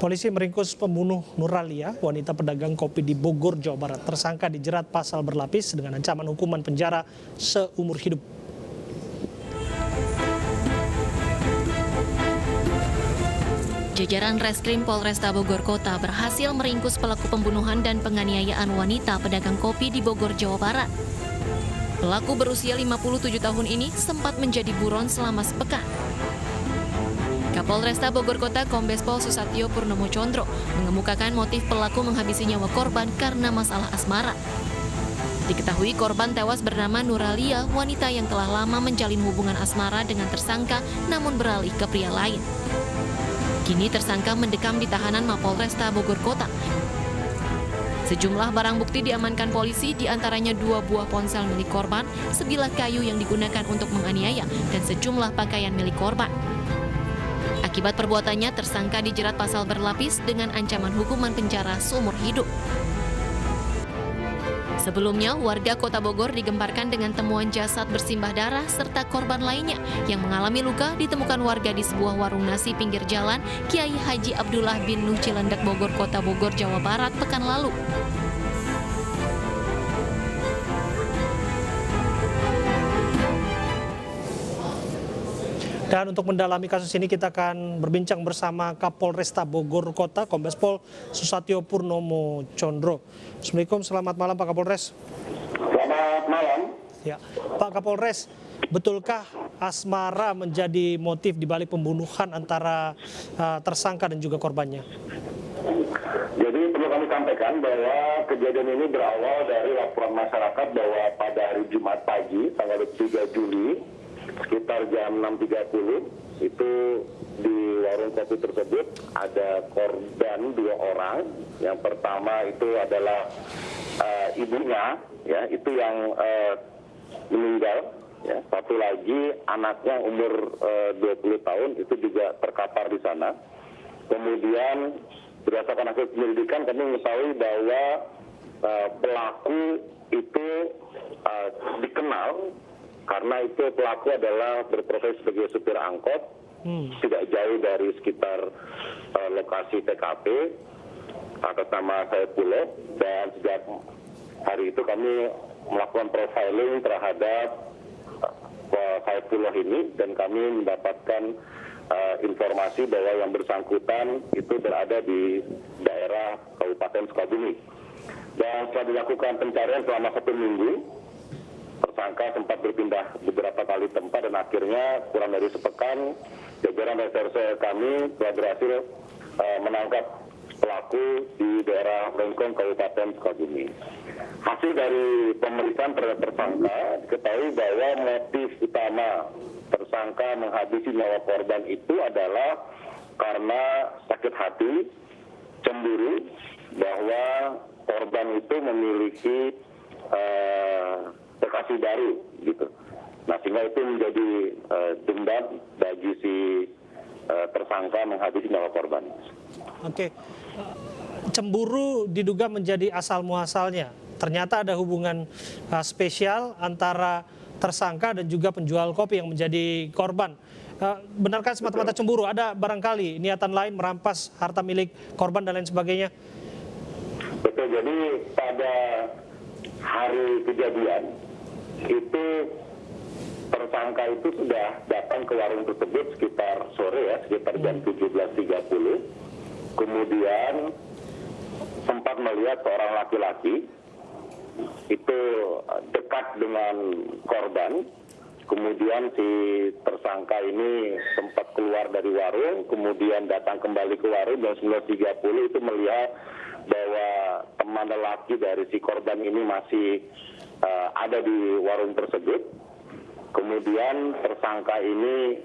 Polisi meringkus pembunuh Nuralia, wanita pedagang kopi di Bogor, Jawa Barat. Tersangka dijerat pasal berlapis dengan ancaman hukuman penjara seumur hidup. Jajaran Reskrim Polresta Bogor Kota berhasil meringkus pelaku pembunuhan dan penganiayaan wanita pedagang kopi di Bogor, Jawa Barat. Pelaku berusia 57 tahun ini sempat menjadi buron selama sepekan. Kapolresta Bogor Kota Kombes Pol Susatyo Purnomo Condro mengemukakan motif pelaku menghabisi nyawa korban karena masalah asmara. Diketahui korban tewas bernama Nuralia, wanita yang telah lama menjalin hubungan asmara dengan tersangka namun beralih ke pria lain. Kini tersangka mendekam di tahanan Mapolresta Bogor Kota. Sejumlah barang bukti diamankan polisi, diantaranya 2 buah ponsel milik korban, sebilah kayu yang digunakan untuk menganiaya, dan sejumlah pakaian milik korban. Akibat perbuatannya, tersangka dijerat pasal berlapis dengan ancaman hukuman penjara seumur hidup. Sebelumnya, warga Kota Bogor digemparkan dengan temuan jasad bersimbah darah serta korban lainnya yang mengalami luka ditemukan warga di sebuah warung nasi pinggir jalan Kiai Haji Abdullah bin Nuh Cilandak Bogor, Kota Bogor, Jawa Barat pekan lalu. Dan untuk mendalami kasus ini kita akan berbincang bersama Kapolresta Bogor Kota, Kombes Pol Susatyo Purnomo Condro. Assalamualaikum, selamat malam Pak Kapolres. Selamat malam. Ya, Pak Kapolres, betulkah asmara menjadi motif dibalik pembunuhan antara tersangka dan juga korbannya? Jadi perlu kami sampaikan bahwa kejadian ini berawal dari laporan masyarakat bahwa pada hari Jumat pagi, tanggal 3 Juli, sekitar jam 6.30 itu di warung kopi tersebut ada korban 2 orang. Yang pertama itu adalah ibunya, ya, itu yang meninggal. Ya, satu lagi anaknya umur 20 tahun itu juga terkapar di sana. Kemudian berdasarkan hasil penyelidikan kami mengetahui bahwa pelaku itu dikenal. Karena itu pelaku adalah berprofesi sebagai supir angkot, tidak jauh dari sekitar lokasi TKP, atas nama Saifullah, dan sejak hari itu kami melakukan profiling terhadap Saifullah ini, dan kami mendapatkan informasi bahwa yang bersangkutan itu berada di daerah Kabupaten Sukabumi. Dan setelah dilakukan pencarian selama 1 minggu, tersangka sempat berpindah beberapa kali tempat dan akhirnya kurang dari sepekan jajaran reserse kami telah berhasil menangkap pelaku di daerah Rengkong, Kabupaten Sukabumi. Hasil dari pemeriksaan terhadap tersangka diketahui bahwa motif utama tersangka menghabisi nyawa korban itu adalah karena sakit hati, cemburu bahwa korban itu memiliki kekasih baru, gitu. Nah, sehingga itu menjadi dendam bagi si tersangka menghabisi nyawa korban. Oke, cemburu diduga menjadi asal muasalnya. Ternyata ada hubungan spesial antara tersangka dan juga penjual kopi yang menjadi korban. Benarkah semata-mata cemburu? Ada barangkali niatan lain merampas harta milik korban dan lain sebagainya? Betul, jadi pada hari kejadian itu tersangka itu sudah datang ke warung tersebut sekitar sore, ya, sekitar jam 17.30. Kemudian sempat melihat seorang laki-laki itu dekat dengan korban. Kemudian si tersangka ini sempat keluar dari warung, kemudian datang kembali ke warung jam 19.30 itu melihat bahwa teman lelaki dari si korban ini masih ada di warung tersebut. Kemudian tersangka ini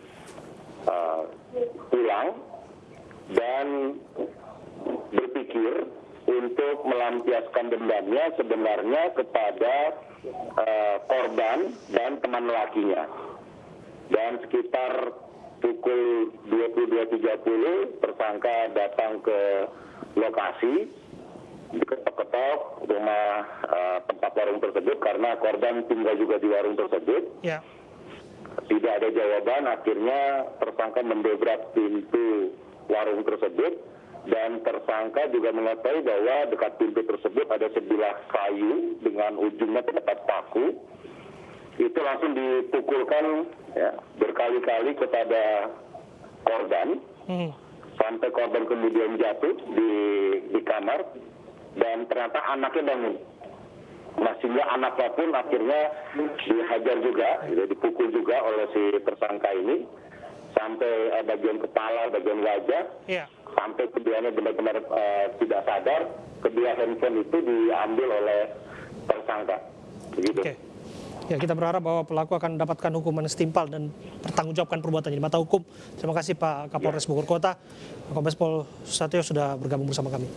pulang dan berpikir untuk melampiaskan dendamnya sebenarnya kepada korban dan teman lelakinya. Dan sekitar pukul 22.30 tersangka datang ke lokasi, diketok-ketok rumah tempat warung tersebut karena korban tinggal juga di warung tersebut. Ya. Tidak ada jawaban, akhirnya tersangka mendobrak pintu warung tersebut dan tersangka juga mengetahui bahwa dekat pintu tersebut ada sebilah kayu dengan ujungnya terdapat paku. Itu langsung dipukulkan ya, berkali-kali kepada korban, sampai korban kemudian jatuh di kamar, dan ternyata anaknya bangun. Nah, sehingga anaknya pun akhirnya dihajar juga, gitu, dipukul juga oleh si tersangka ini, sampai bagian kepala, bagian wajah, sampai keduanya benar-benar tidak sadar. Kedua handphone itu diambil oleh tersangka. Begitu. Oke. Ya, kita berharap bahwa pelaku akan mendapatkan hukuman setimpal dan bertanggungjawabkan perbuatannya di mata hukum. Terima kasih Pak Kapolres Bogor Kota, Kombes Pol Susatyo sudah bergabung bersama kami.